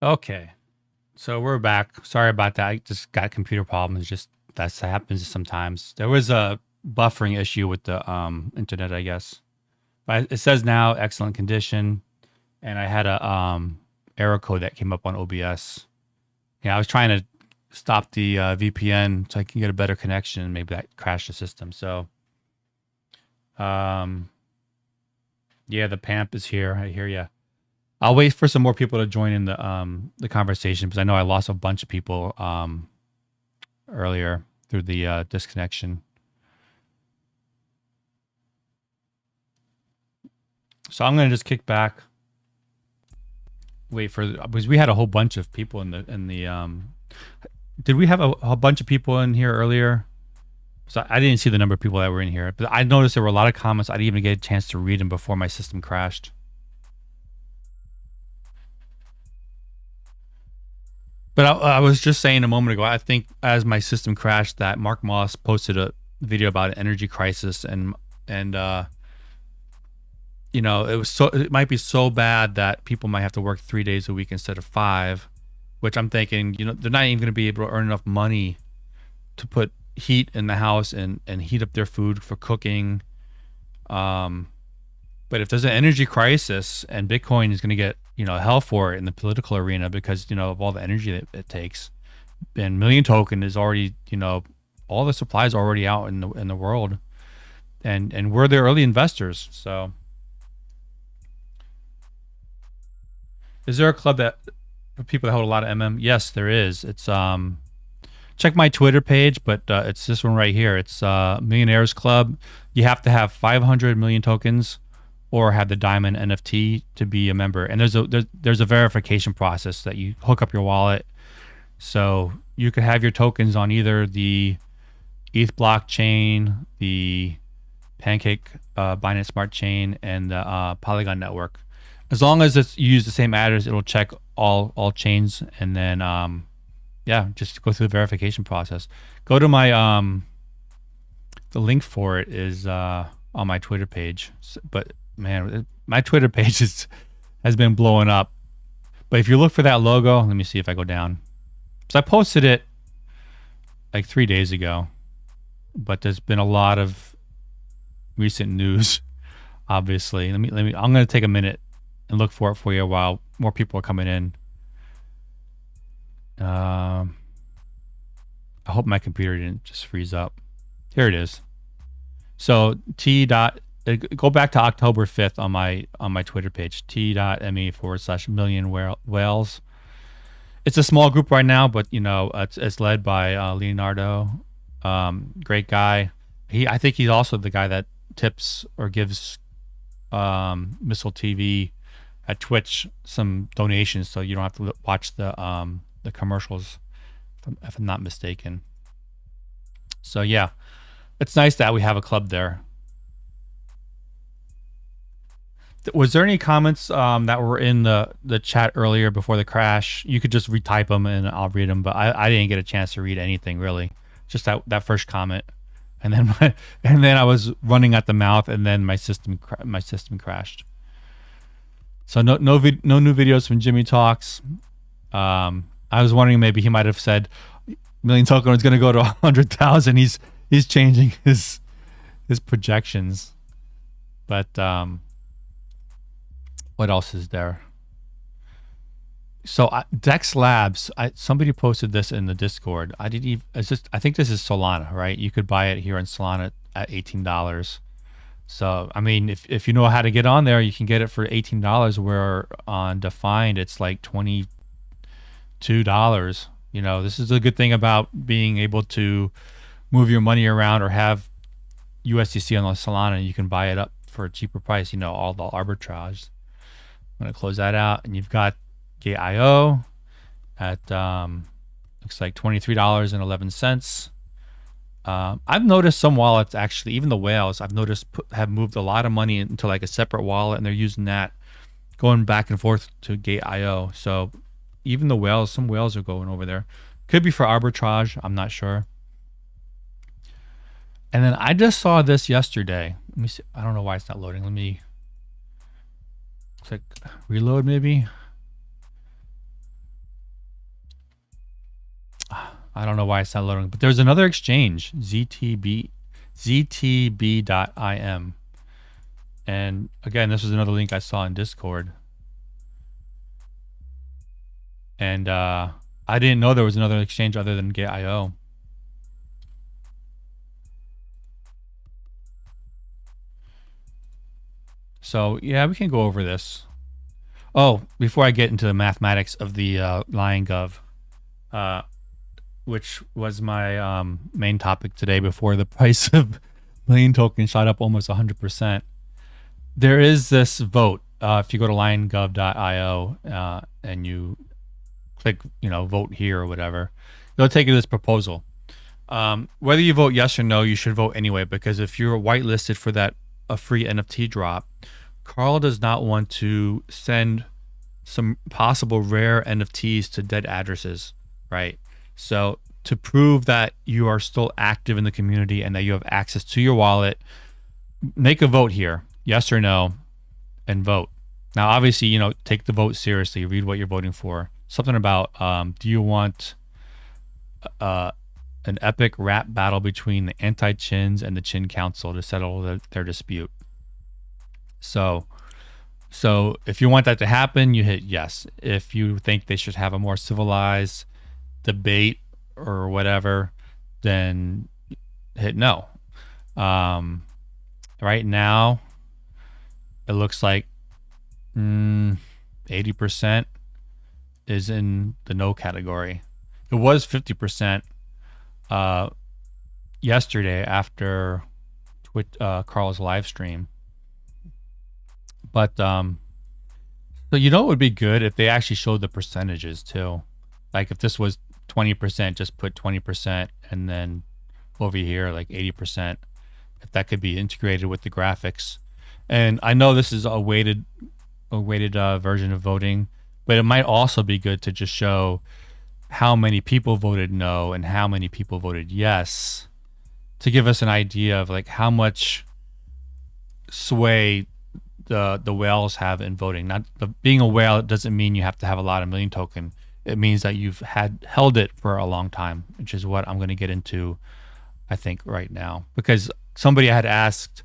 Okay, so we're back. Sorry about that. I just got computer problems. Just that happens sometimes. There was a buffering issue with the internet, I guess. But it says now excellent condition, and I had a error code that came up on OBS. Yeah, I was trying to stop the VPN so I can get a better connection. Maybe that crashed the system. So, um, yeah, the PAMP is here. I hear you. I'll wait for some more people to join in the conversation because I know I lost a bunch of people earlier through the disconnection. So I'm gonna just kick back, wait for because we had a whole bunch of people in the. Did we have a bunch of people in here earlier? So I didn't see the number of people that were in here, but I noticed there were a lot of comments. I didn't even get a chance to read them before my system crashed. But I was just saying a moment ago, I think as my system crashed, that Mark Moss posted a video about an energy crisis, and you know, it might be so bad that people might have to work 3 days a week instead of 5, which I'm thinking, you know, they're not even going to be able to earn enough money to put heat in the house and heat up their food for cooking. But if there's an energy crisis and Bitcoin is going to get, you know, hell for it in the political arena because, you know, of all the energy that it takes, and Million Token is already, you know, all the supply is already out in the world, and we're the early investors. So, is there a club that for people that hold a lot of MM? Yes, there is. It's check my Twitter page, but it's this one right here. It's Millionaires Club. You have to have 500 million tokens or have the diamond NFT to be a member. And there's a verification process that you hook up your wallet. So you could have your tokens on either the ETH blockchain, the Pancake Binance Smart Chain, and the Polygon network. As long as you use the same address, it'll check all chains, and then yeah, just go through the verification process. Go to my the link for it is on my Twitter page. But man, my Twitter page has been blowing up. But if you look for that logo, let me see if I go down. So I posted it like 3 days ago, but there's been a lot of recent news. Obviously, let me. I'm gonna take a minute and look for it for you while more people are coming in. I hope my computer didn't just freeze up. Here it is. So go back to October 5th on my Twitter page, t.me/million whales. It's a small group right now, but you know it's led by Leonardo, great guy. I think he's also the guy that tips or gives Missile TV at Twitch some donations, so you don't have to watch the commercials, if I'm not mistaken. So yeah, it's nice that we have a club there. Was there any comments that were in the chat earlier before the crash? You could just retype them and I'll read them, but I didn't get a chance to read anything really. Just that first comment, and then I was running at the mouth, and then my system crashed. So no new videos from Jimmy Talks. I was wondering maybe he might have said Million Token is going to go to 100,000. He's changing his projections. But what else is there? So DEX Labs. Somebody posted this in the Discord. I think this is Solana, right? You could buy it here in Solana at $18. So I mean, if you know how to get on there, you can get it for $18. Where on Defined it's like $22. You know, this is a good thing about being able to move your money around or have USDC on Solana. You can buy it up for a cheaper price. You know, all the arbitrage. I'm gonna close that out, and you've got Gate.io at looks like $23.11. I've noticed some wallets, actually, even the whales, I've noticed have moved a lot of money into like a separate wallet, and they're using that, going back and forth to Gate.io. So even the whales, some whales are going over there. Could be for arbitrage, I'm not sure. And then I just saw this yesterday. Let me see. I don't know why it's not loading. Let me click reload maybe. I don't know why it's not loading, but there's another exchange, ztb.im. And again, this was another link I saw in Discord. And I didn't know there was another exchange other than Get.io. So yeah, we can go over this. Oh, before I get into the mathematics of the LionGov, which was my main topic today before the price of Million Token shot up almost 100%. There is this vote. If you go to liongov.io and you click, vote here or whatever, they'll take you to this proposal. Whether you vote yes or no, you should vote anyway, because if you're whitelisted for a free NFT drop, Carl does not want to send some possible rare NFTs to dead addresses, right? So to prove that you are still active in the community and that you have access to your wallet, make a vote here, yes or no, and vote. Now, obviously, take the vote seriously. Read what you're voting for. Something about, do you want an epic rap battle between the anti-Chins and the Chin Council to settle their dispute? So if you want that to happen, you hit yes. If you think they should have a more civilized debate or whatever, then hit no. Right now, it looks like 80% is in the no category. It was 50% yesterday after Carl's live stream. But so it would be good if they actually showed the percentages too. Like if this was 20%, just put 20%, and then over here like 80%. If that could be integrated with the graphics. And I know this is a weighted version of voting, but it might also be good to just show how many people voted no and how many people voted yes, to give us an idea of like how much sway the whales have in voting. Not being a whale, it doesn't mean you have to have a lot of Million Token. It means that you've held it for a long time, which is what I'm going to get into, I think, right now. Because somebody had asked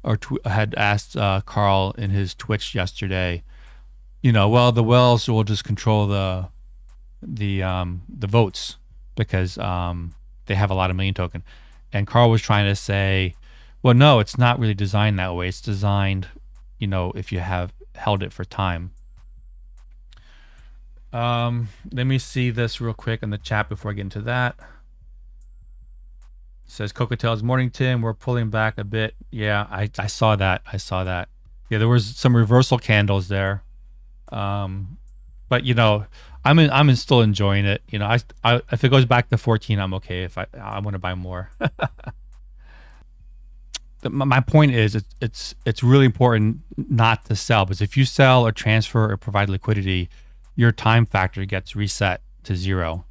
Carl in his Twitch yesterday, well, the whales will just control the votes because they have a lot of Million Token. And Carl was trying to say, well, no, it's not really designed that way. It's designed, if you have held it for time. Let me see this real quick in the chat before I get into that. It says Cocotails morning, Tim. We're pulling back a bit. Yeah, I saw that. Yeah, there was some reversal candles there. But I'm still enjoying it. If it goes back to 14, I'm okay. If I want to buy more. My point is, it's really important not to sell, because if you sell or transfer or provide liquidity, your time factor gets reset to 0.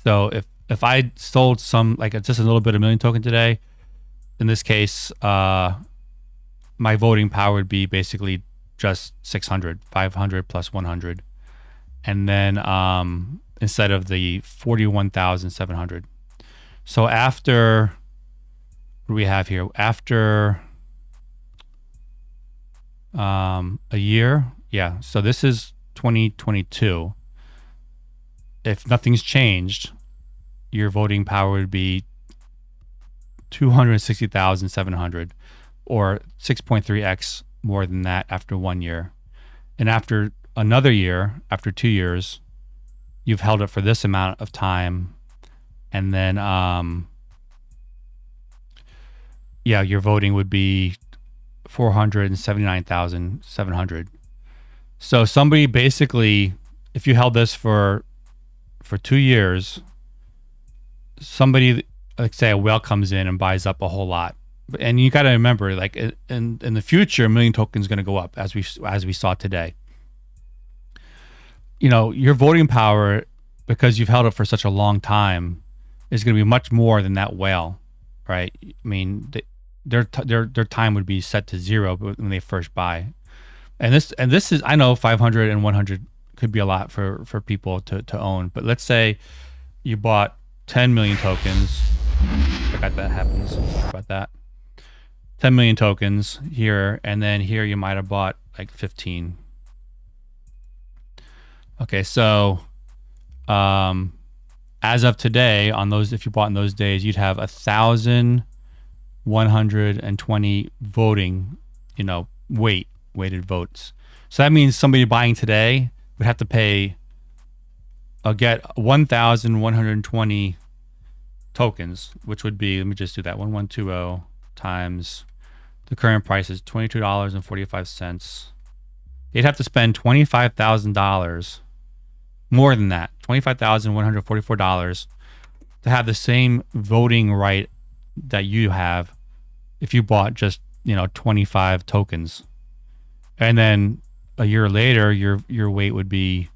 So if I sold some, like just a little bit of Million Token today, in this case, my voting power would be basically just 600, 500 plus 100, and then instead of the 41,700. So after, what do we have here? After a year, yeah. So this is 2022. If nothing's changed, your voting power would be 260,700, or 6.3x more than that after 1 year. And after another year, after 2 years, you've held it for this amount of time, and then your voting would be 479,700. So somebody basically, if you held this for 2 years, somebody, like say a whale comes in and buys up a whole lot. And you got to remember, like in the future, Million Token is going to go up, as we saw today. Your voting power, because you've held it for such a long time, is going to be much more than that whale, right? I mean, their time would be set to 0 when they first buy. And this is, I know 500 and 100 could be a lot for people to own, but let's say you bought 10 million tokens. Forgot that happens. Sorry about that. 10 million tokens here, and then here you might have bought like 15. Okay, so as of today, on those, if you bought in those days, you'd have 1,120 voting, weighted votes. So that means somebody buying today would have to pay, get 1,120 tokens, which would be, let me just do that, 1120 times the current price is $22.45. They'd have to spend $25,000, more than that, $25,144, to have the same voting right that you have if you bought just 25 tokens. And then a year later, your weight would be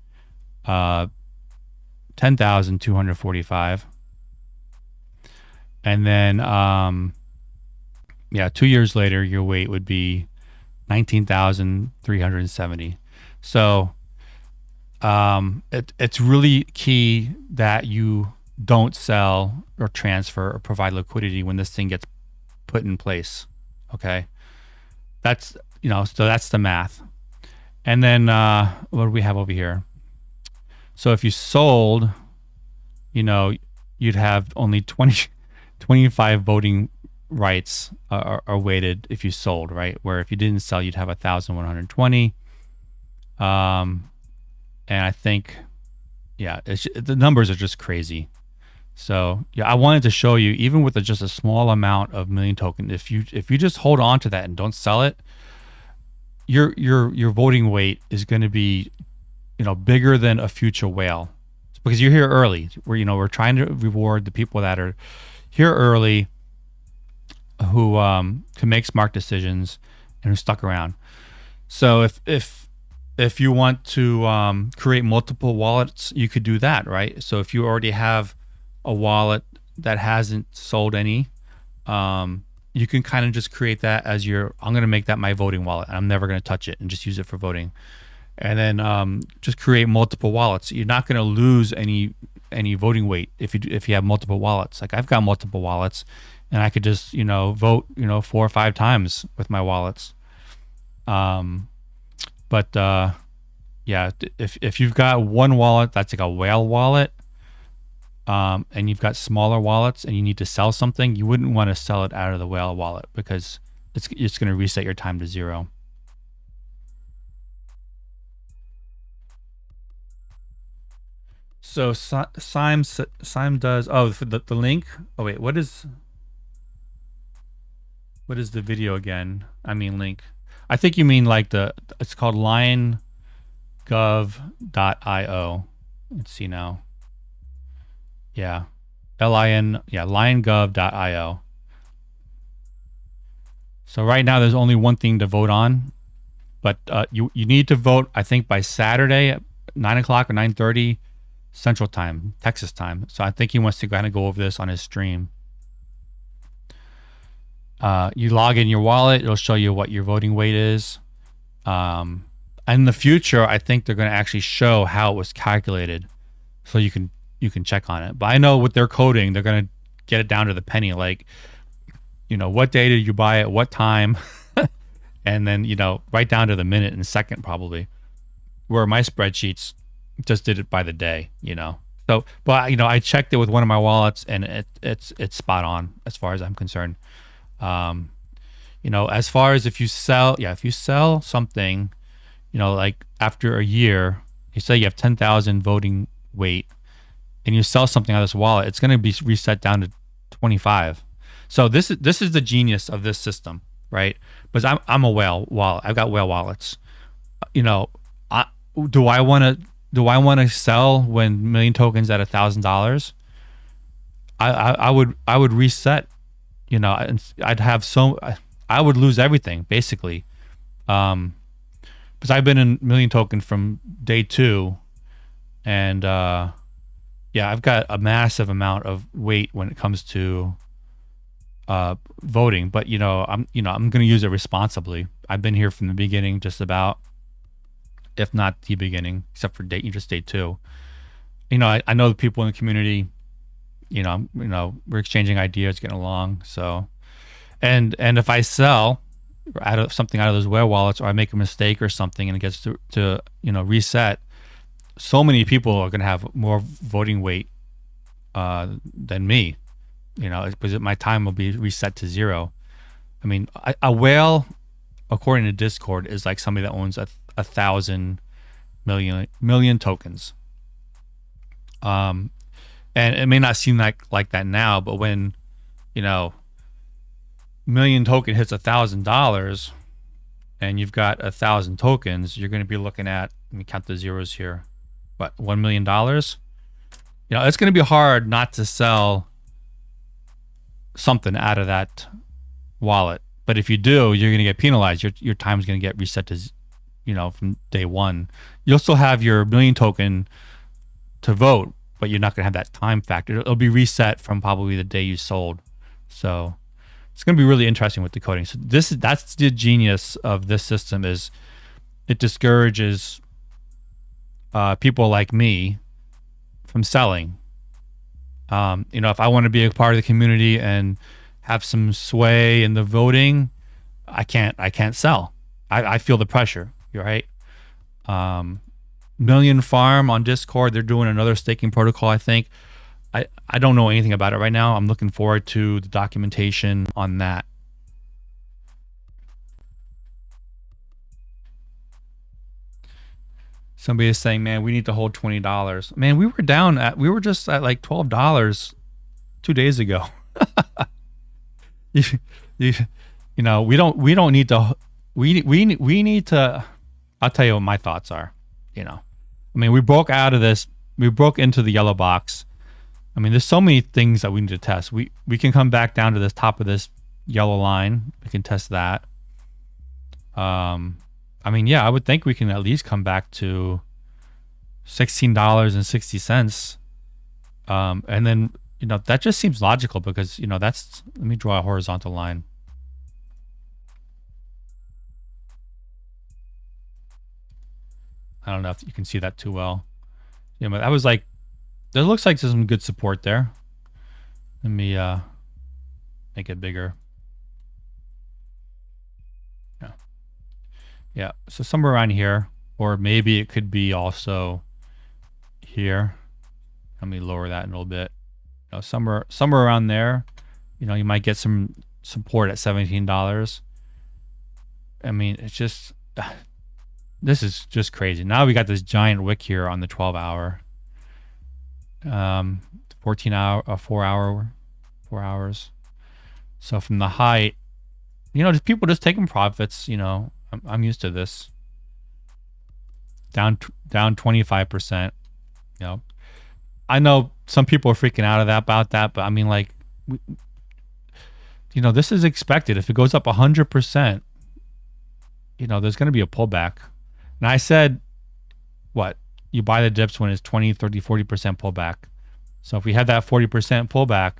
10,245. And then 2 years later, your weight would be 19,370. So it's really key that you don't sell or transfer or provide liquidity when this thing gets put in place. Okay, that's so that's the math. And then what do we have over here? So if you sold, you'd have only 25 voting rights are weighted if you sold, right? Where if you didn't sell, you'd have 1,120. And I think, the numbers are just crazy. So I wanted to show you, even with just a small amount of million token, if you just hold on to that and don't sell it, your voting weight is going to be, bigger than a future whale, because you're here early. We're trying to reward the people that are here early, who can make smart decisions and who stuck around. So if you want to create multiple wallets, you could do that, right? So if you already have a wallet that hasn't sold any, you can kind of just create that as I'm going to make that my voting wallet, and I'm never going to touch it and just use it for voting. And then just create multiple wallets. You're not going to lose any voting weight if you have multiple wallets. Like I've got multiple wallets, and I could just vote 4 or 5 times with my wallets. But if you've got one wallet that's like a whale wallet, and you've got smaller wallets and you need to sell something, you wouldn't want to sell it out of the whale wallet, because it's going to reset your time to 0. So Sime does, for the link. Oh wait, what is the video again? I mean link. I think you mean like it's called liongov.io. Let's see now. Yeah. liongov.io. So right now there's only one thing to vote on, but you need to vote, I think, by Saturday at 9 o'clock or 9:30 Central Time, Texas time. So I think he wants to kind of go over this on his stream. You log in your wallet, it'll show you what your voting weight is. And in the future, I think they're going to actually show how it was calculated, so you can check on it. But I know with their coding, they're going to get it down to the penny. Like, what day did you buy it? What time? And then, right down to the minute and second probably. Where my spreadsheets just did it by the day, So, but I checked it with one of my wallets, and it's spot on as far as I'm concerned. As far as if you sell something, like after a year, you say you have 10,000 voting weight, and you sell something out of this wallet, it's going to be reset down to 25. So this is the genius of this system, right? Because I'm a whale wallet. I've got whale wallets. Do I want to sell when million tokens at $1,000? I would reset. I would lose everything basically, because I've been in million token from day 2, and I've got a massive amount of weight when it comes to voting. But I'm going to use it responsibly. I've been here from the beginning, just about, if not the beginning, except for day 2. I know the people in the community we're exchanging ideas, getting along. So, and if I sell out of something out of those whale wallets, or I make a mistake or something, and it gets to reset, so many people are going to have more voting weight than me. Because my time will be reset to zero. I mean, a whale, according to Discord, is like somebody that owns 1,000 million tokens. And it may not seem like that now, but when million token hits $1,000, and you've got 1,000 tokens, you're going to be looking at, let me count the zeros here, what, $1 million? It's going to be hard not to sell something out of that wallet. But if you do, you're going to get penalized. Your time's going to get reset to, from day one. You'll still have your million token to vote, but you're not going to have that time factor. It'll be reset from probably the day you sold. So it's going to be really interesting with the coding. So that's the genius of this system, is it discourages people like me from selling. If I want to be a part of the community and have some sway in the voting, I can't sell. I feel the pressure. You're right. Million Farm on Discord, they're doing another staking protocol, I think. I don't know anything about it right now. I'm looking forward to the documentation on that. Somebody is saying, man, we need to hold $20. Man, we were just at like $12 2 days ago. we don't need to, we need to, I'll tell you what my thoughts are. I mean, we broke out of this, we broke into the yellow box. I mean, there's so many things that we need to test. We can come back down to the top of this yellow line. We can test that. I mean, yeah, I would think we can at least come back to $16.60. And then, that just seems logical, because, let me draw a horizontal line. I don't know if you can see that too well. But that was like, there looks like there's some good support there. Let me make it bigger. Yeah, so somewhere around here, or maybe it could be also here. Let me lower that a little bit. Somewhere around there, you might get some support at $17. I mean, it's just, this is just crazy. Now we got this giant wick here on the 12-hour, 14-hour, 4 hours. So from the height, just people just taking profits. I'm used to this. Down 25%. I know some people are freaking out about that, but I mean, like, this is expected. If it goes up 100%, there's going to be a pullback. And I said, what? You buy the dips when it's 20, 30, 40% pullback. So if we had that 40% pullback,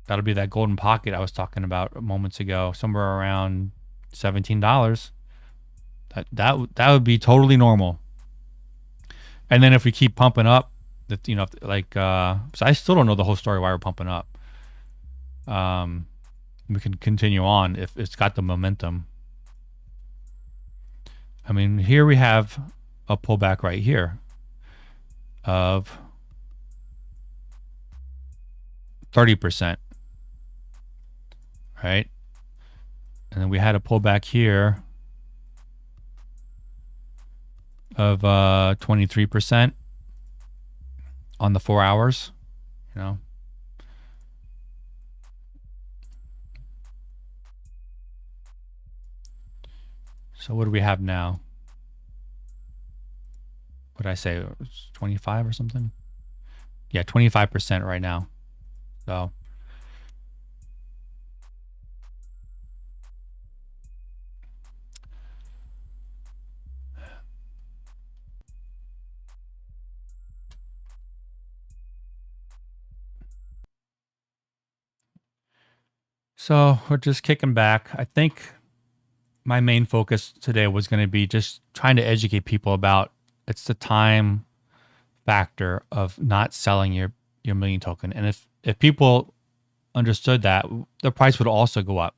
that'll be that golden pocket I was talking about moments ago, somewhere around $17. That would be totally normal. And then if we keep pumping up, so I still don't know the whole story why we're pumping up. We can continue on if it's got the momentum. I mean, here we have a pullback right here of 30%. Right? And then we had a pullback here of 23% on the 4 hours. So what do we have now? What did I say? It was 25 or something? Yeah, 25% right now. So we're just kicking back. I think my main focus today was going to be just trying to educate people about, it's the time factor of not selling your million token. And if people understood that, the price would also go up.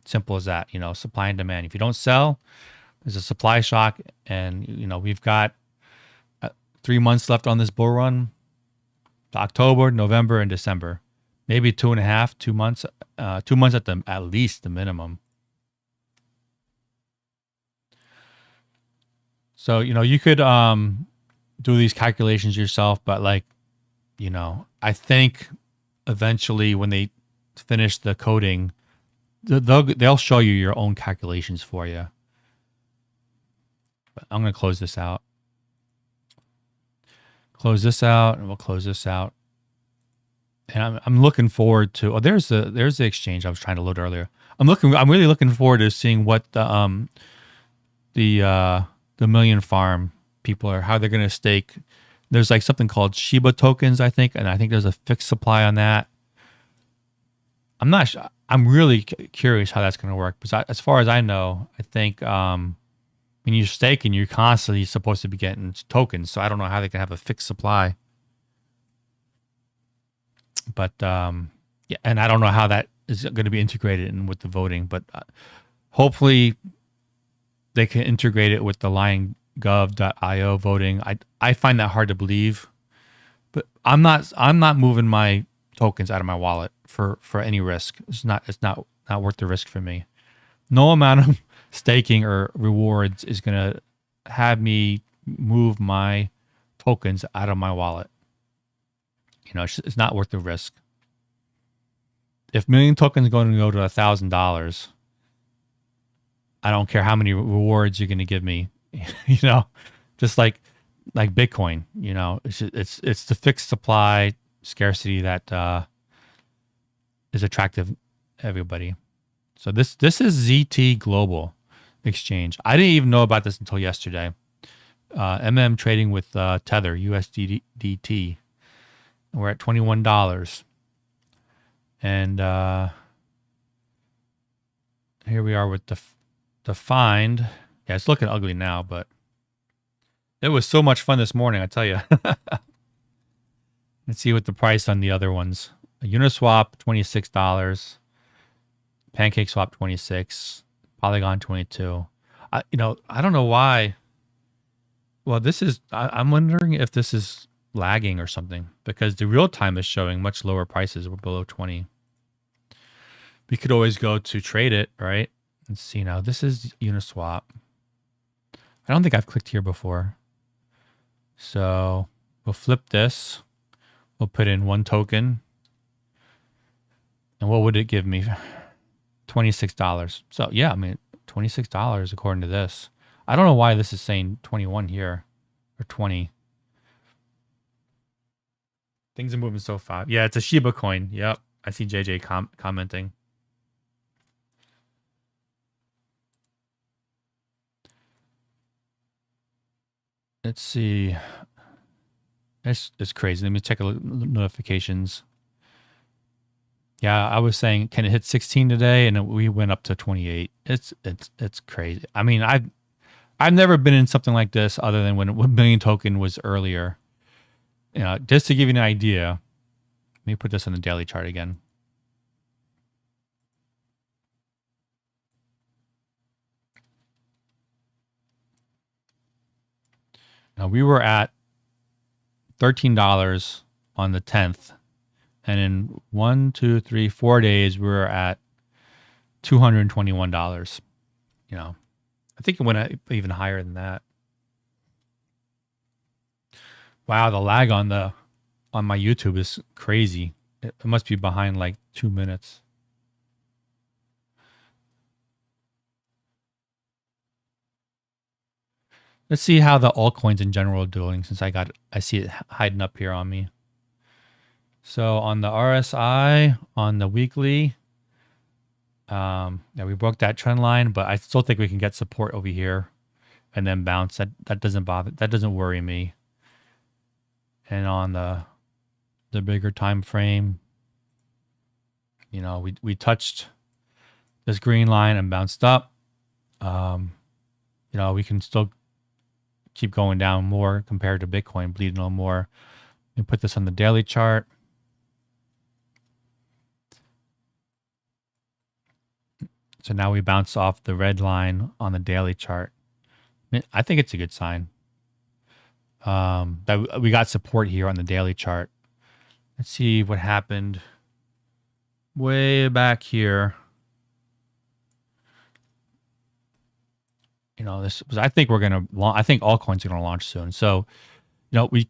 Simple as that. Supply and demand. If you don't sell, there's a supply shock, and we've got 3 months left on this bull run. October, November, and December. Maybe 2.5, 2 months. 2 months at least the minimum. So you could do these calculations yourself, but I think eventually when they finish the coding, they'll show you your own calculations for you. But I'm going to close this out. Close this out, and we'll close this out. And I'm looking forward to. Oh, there's the exchange I was trying to load earlier. I'm really looking forward to seeing what the Million Farm people are, how they're going to stake. There's like something called Shiba tokens, I think, and I think there's a fixed supply on that. I'm not sure. I'm really curious how that's going to work, because as far as I know, I think when you're staking, you're constantly supposed to be getting tokens. So I don't know how they can have a fixed supply. But yeah, and I don't know how that is going to be integrated in with the voting. But hopefully they can integrate it with the liongov.io voting. I find that hard to believe, but I'm not moving my tokens out of my wallet for any risk. It's not worth the risk for me. No amount of staking or rewards is going to have me move my tokens out of my wallet. It's not worth the risk. If million tokens are going to go to $1,000, I don't care how many rewards you're going to give me. Just like Bitcoin. It's the fixed supply scarcity that is attractive to everybody. So this is ZT Global Exchange. I didn't even know about this until yesterday. trading with Tether USDT. We're at $21. And here we are with the find. Yeah, it's looking ugly now, but it was so much fun this morning, I tell you. Let's see what the price on the other ones. A Uniswap, $26. PancakeSwap, $26. Polygon, $22. I don't know why. Well, I'm wondering if this is lagging or something, because the real time is showing much lower prices. We're below 20. We could always go to trade it, right? Let's see now. This is Uniswap. I don't think I've clicked here before. So we'll flip this. We'll put in one token. And what would it give me? $26. So yeah, I mean, $26 according to this. I don't know why this is saying 21 here or 20. Things are moving so fast. Yeah, it's a Shiba coin. Yep. I see JJ commenting. Let's see. It's crazy. Let me check notifications. Yeah, I was saying, can it hit 16 today? And we went up to 28. It's crazy. I mean, I've never been in something like this other than when Million Token was earlier. Just to give you an idea, let me put this on the daily chart again. Now we were at $13 on the 10th. And in 1, 2, 3, 4 days, we were at $221. I think it went even higher than that. Wow, the lag on my YouTube is crazy. It must be behind like 2 minutes. Let's see how the altcoins in general are doing, since I see it hiding up here on me. So on the RSI, on the weekly, yeah, we broke that trend line, but I still think we can get support over here and then bounce. That doesn't bother. That doesn't worry me. And on the bigger time frame, we touched this green line and bounced up. We can still keep going down more compared to Bitcoin, bleeding a little more. You put this on the daily chart. So now we bounce off the red line on the daily chart. I think it's a good sign. That we got support here on the daily chart. Let's see what happened way back here. You know, this was, I think I think altcoins are gonna launch soon. So, you know, we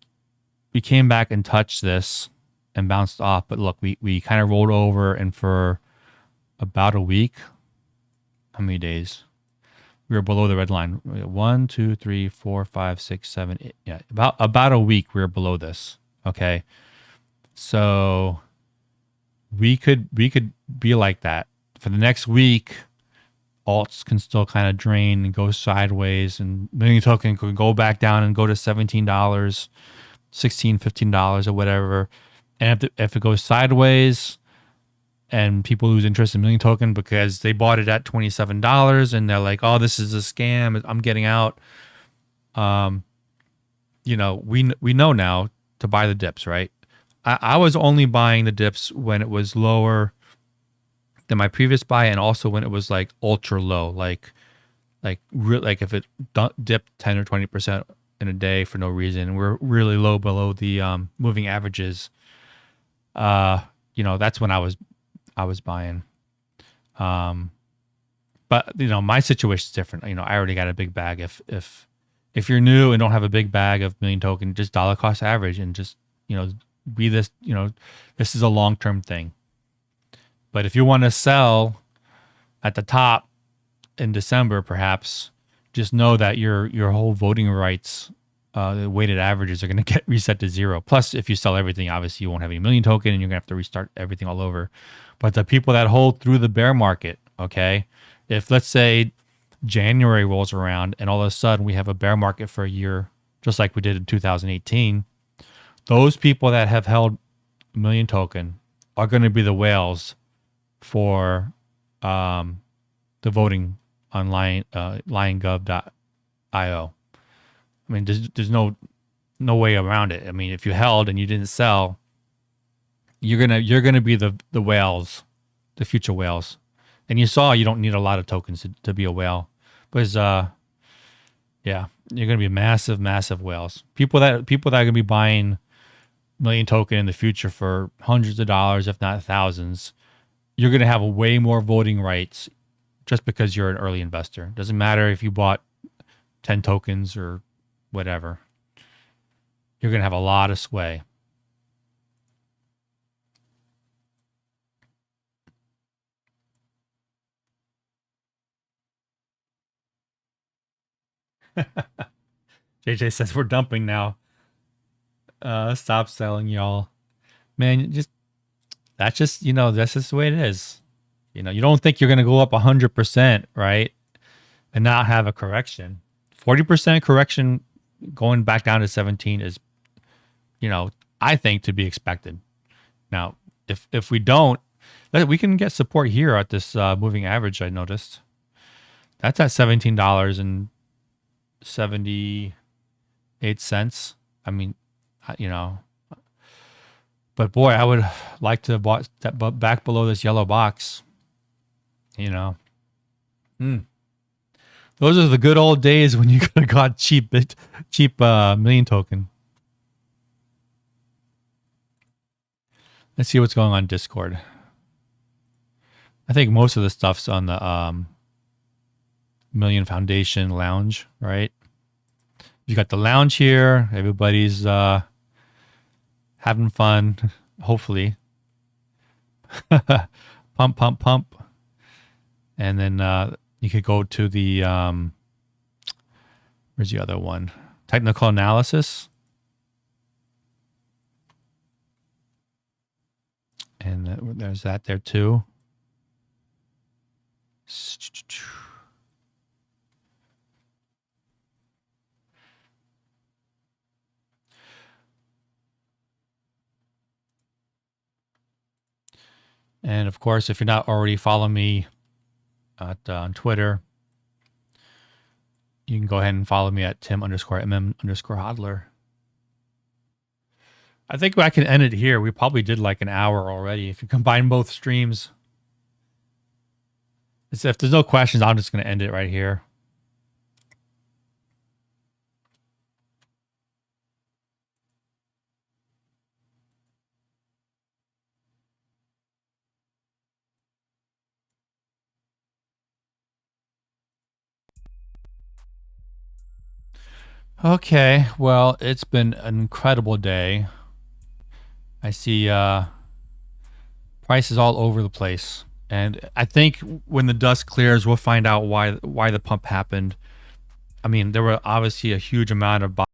came back and touched this and bounced off, but look, we kind of rolled over, and for about a week, how many days? We were below the red line. 1, 2, 3, 4, 5, 6, 7, 8. Yeah, about a week we were below this. Okay. So we could be like that. For the next week, alts can still kind of drain and go sideways, and million token could go back down and go to $17, $16, $15 or whatever. And if it goes sideways and people lose interest in million token because they bought it at $27 and they're like, oh, this is a scam, I'm getting out. You know, we know now to buy the dips, right? I was only buying the dips when it was lower than my previous buy, and also when it was like ultra low, like if it dipped 10 or 20% in a day for no reason, we're really low below the moving averages. You know, that's when I was buying. But you know, my situation is different. You know, I already got a big bag. If you're new and don't have a big bag of million token, just dollar cost average and just, you know, be this, you know, this is a long-term thing. But if you want to sell at the top in December, perhaps, just know that your whole voting rights, the weighted averages are going to get reset to 0. Plus, if you sell everything, obviously you won't have any million token and you're going to have to restart everything all over. But the people that hold through the bear market, okay, if let's say January rolls around and all of a sudden we have a bear market for a year, just like we did in 2018, those people that have held a million token are going to be the whales for the voting on liongov.io. I mean, there's no way around it. I mean, if you held and you didn't sell, you're gonna be the whales, the future whales. And you saw you don't need a lot of tokens to be a whale, because yeah, you're gonna be massive whales. People that are gonna be buying million token in the future for hundreds of dollars, if not thousands. You're gonna have way more voting rights just because you're an early investor. Doesn't matter if you bought 10 tokens or whatever. You're going to have a lot of sway. JJ says we're dumping now. Stop selling, y'all. Man, that's just the way it is. You know, you don't think you're going to go up 100%, right? And not have a correction. 40% correction going back down to 17 is, you know, I think to be expected. Now, if we don't, we can get support here at this moving average. I noticed that's at $17.78. I mean, you know, but boy, I would like to step back below this yellow box. You know, those are the good old days when you could have got cheap million token. Let's see what's going on Discord. I think most of the stuff's on the Million Foundation Lounge, right? You got the lounge here. Everybody's having fun, hopefully. Pump. And then you could go to the, where's the other one? Technical analysis. And there's that there too. And of course, if you're not already following me on Twitter, you can go ahead and follow me at Tim_MM_hodler. I think I can end it here. We probably did like an hour already. If you combine both streams, if there's no questions, I'm just going to end it right here. Okay, well, it's been an incredible day. I see prices all over the place. And I think when the dust clears, we'll find out why the pump happened. I mean, there were obviously a huge amount of